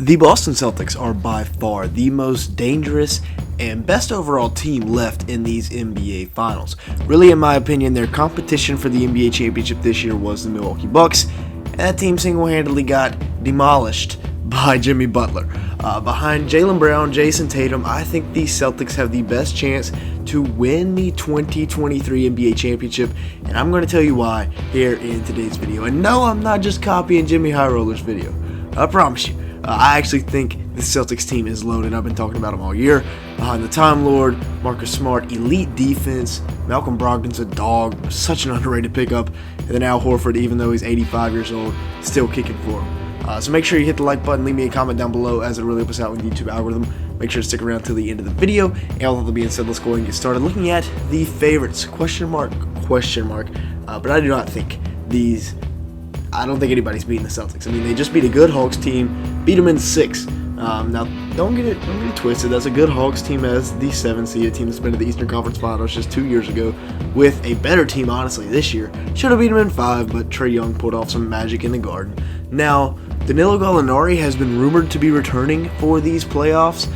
The Boston Celtics are by far the most dangerous and best overall team left in these NBA Finals. Really, in my opinion, their competition for the NBA championship this year was the Milwaukee Bucks, and that team single-handedly got demolished by Jimmy Butler. Behind Jaylen Brown, Jayson Tatum, I think the Celtics have the best chance to win the 2023 NBA championship, and I'm going to tell you why here in today's video. And no, I'm not just copying Jimmy High Roller's video. I promise you. I actually think the Celtics team is loaded. I've been talking about them all year. Behind the Time Lord, Marcus Smart, elite defense. Malcolm Brogdon's a dog, such an underrated pickup. And then Al Horford, even though he's 85 years old, still kicking for him. So make sure you hit the like button, leave me a comment down below as it really helps us out with the YouTube algorithm. Make sure to stick around till the end of the video. And all that being said, let's go ahead and get started looking at the favorites. Question mark. But I do not think I don't think anybody's beating the Celtics. I mean, they just beat a good Hawks team, beat them in 6. Now, don't get it twisted. That's a good Hawks team as the 7th seed, team that's been to the Eastern Conference Finals just 2 years ago with a better team, honestly, this year. Should have beat them in 5, but Trae Young pulled off some magic in the Garden. Now, Danilo Gallinari has been rumored to be returning for these playoffs.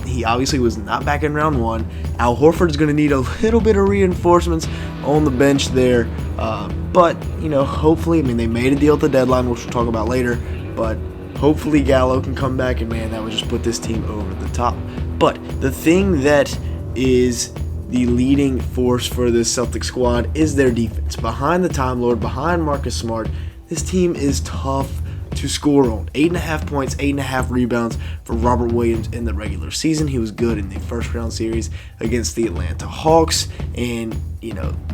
He obviously was not back in round 1. Al Horford's going to need a little bit of reinforcements on the bench there. But, hopefully, they made a deal at the deadline, which we'll talk about later. But hopefully Gallo can come back, and, man, that would just put this team over the top. But the thing that is the leading force for this Celtic squad is their defense. Behind the Time Lord, behind Marcus Smart, this team is tough to score on. 8.5 points, 8.5 rebounds for Robert Williams in the regular season. He was good in the first round series against the Atlanta Hawks, and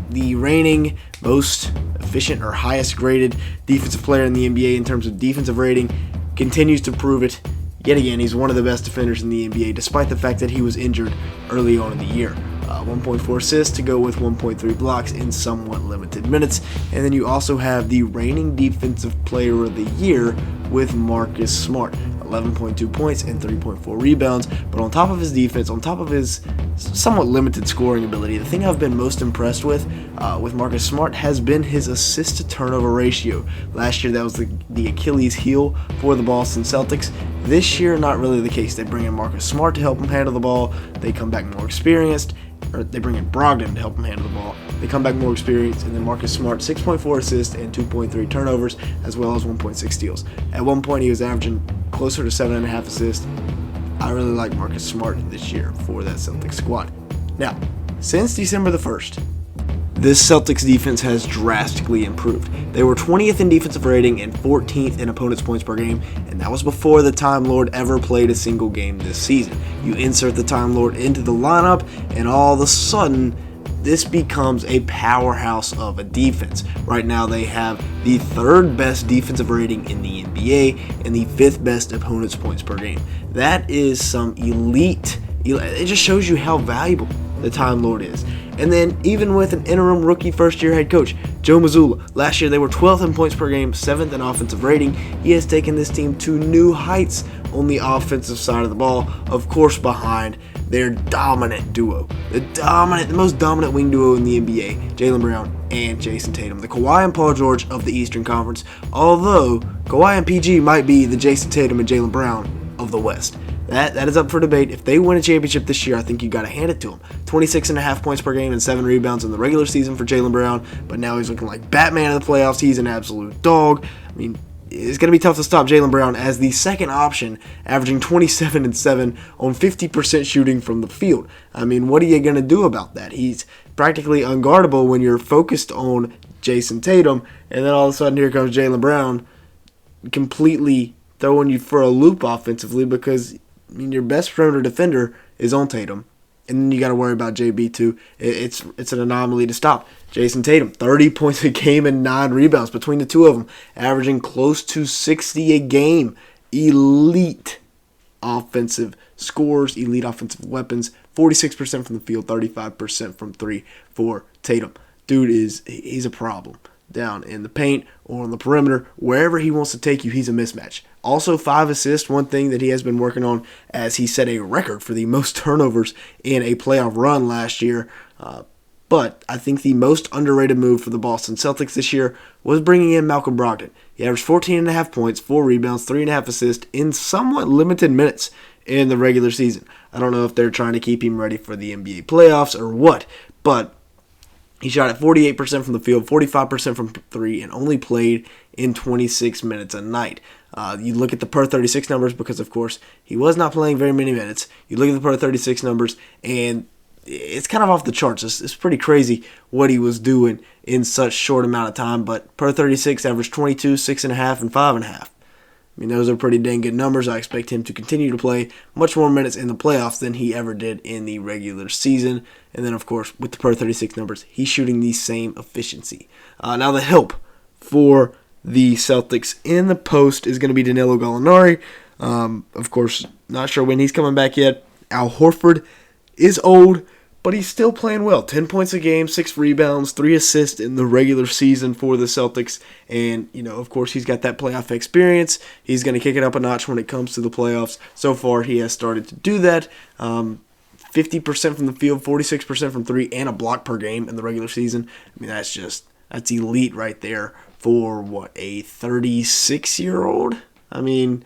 the reigning most efficient or highest graded defensive player in the NBA in terms of defensive rating continues to prove it. Yet again, he's one of the best defenders in the NBA, despite the fact that he was injured early on in the year. 1.4 assists to go with 1.3 blocks in somewhat limited minutes. And then you also have the reigning defensive player of the year with Marcus Smart. 11.2 points and 3.4 rebounds. But on top of his defense, on top of his somewhat limited scoring ability, the thing I've been most impressed with Marcus Smart has been his assist-to-turnover ratio. Last year, that was the Achilles heel for the Boston Celtics. This year, not really the case. They bring in Marcus Smart to help him handle the ball. They come back more experienced. Or they bring in Brogdon to help him handle the ball. They come back more experienced, and then Marcus Smart, 6.4 assists and 2.3 turnovers, as well as 1.6 steals. At one point, he was averaging closer to 7.5 assists. I really like Marcus Smart this year for that Celtics squad. Now, since December the 1st, this Celtics defense has drastically improved. They were 20th in defensive rating and 14th in opponents' points per game, and that was before the Time Lord ever played a single game this season. You insert the Time Lord into the lineup, and all of a sudden, this becomes a powerhouse of a defense. Right now, they have the 3rd best defensive rating in the NBA and the 5th best opponents' points per game. That is some elite. It just shows you how valuable the Time Lord is. And then even with an interim rookie first-year head coach, Joe Mazzulla, last year they were 12th in points per game, 7th in offensive rating. He has taken this team to new heights on the offensive side of the ball, of course behind their dominant duo, the most dominant wing duo in the NBA, Jaylen Brown and Jayson Tatum, the Kawhi and Paul George of the Eastern Conference, although Kawhi and PG might be the Jayson Tatum and Jaylen Brown of the West. That is up for debate. If they win a championship this year, I think you got to hand it to them. 26.5 points per game and 7 rebounds in the regular season for Jaylen Brown, but now he's looking like Batman in the playoffs. He's an absolute dog. It's going to be tough to stop Jaylen Brown as the second option, averaging 27 and 7 on 50% shooting from the field. What are you going to do about that? He's practically unguardable when you're focused on Jayson Tatum, and then all of a sudden here comes Jaylen Brown completely throwing you for a loop offensively because your best perimeter defender is on Tatum, and then you got to worry about JB too. It's an anomaly to stop. Jayson Tatum, 30 points a game and 9 rebounds between the two of them, averaging close to 60 a game. Elite offensive scores, elite offensive weapons. 46% from the field, 35% from 3 for Tatum. Dude he's a problem. Down in the paint or on the perimeter, wherever he wants to take you, he's a mismatch. Also 5 assists, one thing that he has been working on as he set a record for the most turnovers in a playoff run last year. But I think the most underrated move for the Boston Celtics this year was bringing in Malcolm Brogdon. He averaged 14.5 points, 4 rebounds, 3.5 assists in somewhat limited minutes in the regular season. I don't know if they're trying to keep him ready for the NBA playoffs or what, but he shot at 48% from the field, 45% from 3, and only played in 26 minutes a night. You look at the per 36 numbers because, of course, he was not playing very many minutes. You look at the per 36 numbers, and it's kind of off the charts. It's pretty crazy what he was doing in such short amount of time, but per 36 averaged 22, 6.5, and 5.5. I mean, those are pretty dang good numbers. I expect him to continue to play much more minutes in the playoffs than he ever did in the regular season. And then, of course, with the per 36 numbers, he's shooting the same efficiency. Now, the help for the Celtics in the post is going to be Danilo Gallinari. Of course, not sure when he's coming back yet. Al Horford is old, but he's still playing well. 10 points a game, 6 rebounds, 3 assists in the regular season for the Celtics. And, of course, he's got that playoff experience. He's going to kick it up a notch when it comes to the playoffs. So far, he has started to do that. 50% from the field, 46% from 3, and a block per game in the regular season. I mean, that's elite right there for, a 36-year-old? I mean,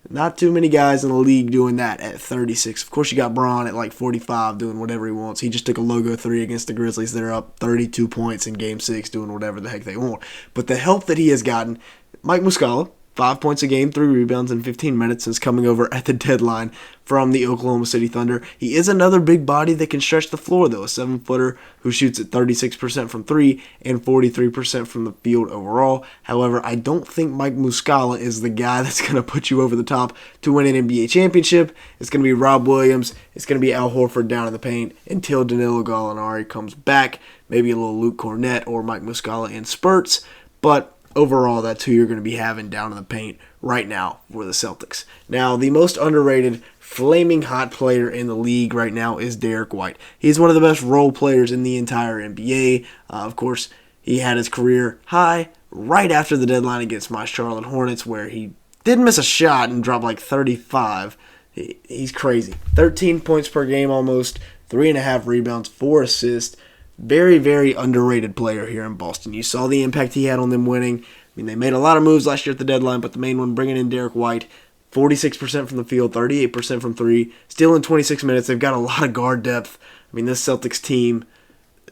not too many guys in the league doing that at 36. Of course, you got Braun at 45 doing whatever he wants. He just took a logo 3 against the Grizzlies. They're up 32 points in Game 6 doing whatever the heck they want. But the help that he has gotten, Mike Muscala, 5 points a game, 3 rebounds in 15 minutes since coming over at the deadline from the Oklahoma City Thunder. He is another big body that can stretch the floor, though, a 7-footer who shoots at 36% from 3 and 43% from the field overall. However, I don't think Mike Muscala is the guy that's going to put you over the top to win an NBA championship. It's going to be Rob Williams. It's going to be Al Horford down in the paint until Danilo Gallinari comes back. Maybe a little Luke Cornett or Mike Muscala in spurts, but overall, that's who you're going to be having down in the paint right now for the Celtics. Now, the most underrated, flaming hot player in the league right now is Derek White. He's one of the best role players in the entire NBA. Of course, he had his career high right after the deadline against my Charlotte Hornets, where he didn't miss a shot and dropped 35. He's crazy. 13 points per game almost, 3.5 rebounds, 4 assists. Very, very underrated player here in Boston. You saw the impact he had on them winning. I mean, they made a lot of moves last year at the deadline, but the main one, bringing in Derek White, 46% from the field, 38% from 3, still in 26 minutes. They've got a lot of guard depth. I mean, this Celtics team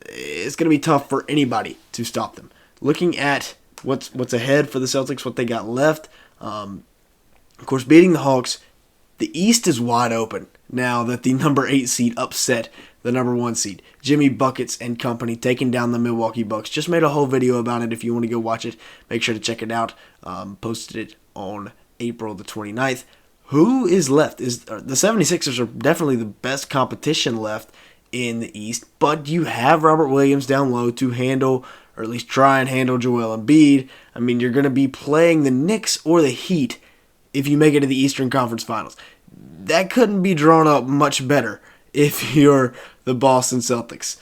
is going to be tough for anybody to stop them. Looking at what's ahead for the Celtics, what they got left, of course, beating the Hawks, the East is wide open now that the number 8 seed upset the number 1 seed. Jimmy Buckets and company taking down the Milwaukee Bucks. Just made a whole video about it. If you want to go watch it, make sure to check it out. Posted it on April the 29th. Who is left? The 76ers are definitely the best competition left in the East, but you have Robert Williams down low to handle, or at least try and handle, Joel Embiid. I mean, you're going to be playing the Knicks or the Heat if you make it to the Eastern Conference Finals. That couldn't be drawn up much better if you're the Boston Celtics.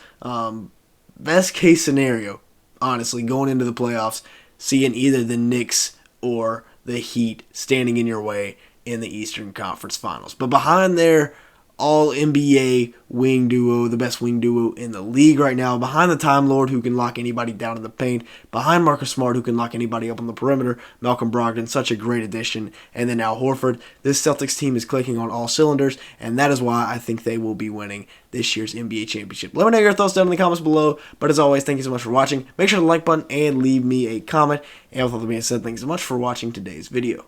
Best case scenario, honestly, going into the playoffs, seeing either the Knicks or the Heat standing in your way in the Eastern Conference Finals. But behind their all-NBA wing duo, the best wing duo in the league right now, behind the Time Lord who can lock anybody down in the paint, behind Marcus Smart who can lock anybody up on the perimeter, Malcolm Brogdon, such a great addition, and then Al Horford. This Celtics team is clicking on all cylinders, and that is why I think they will be winning this year's NBA championship. Let me know your thoughts down in the comments below, but as always, thank you so much for watching. Make sure to like button and leave me a comment, and with all that being said, thanks so much for watching today's video.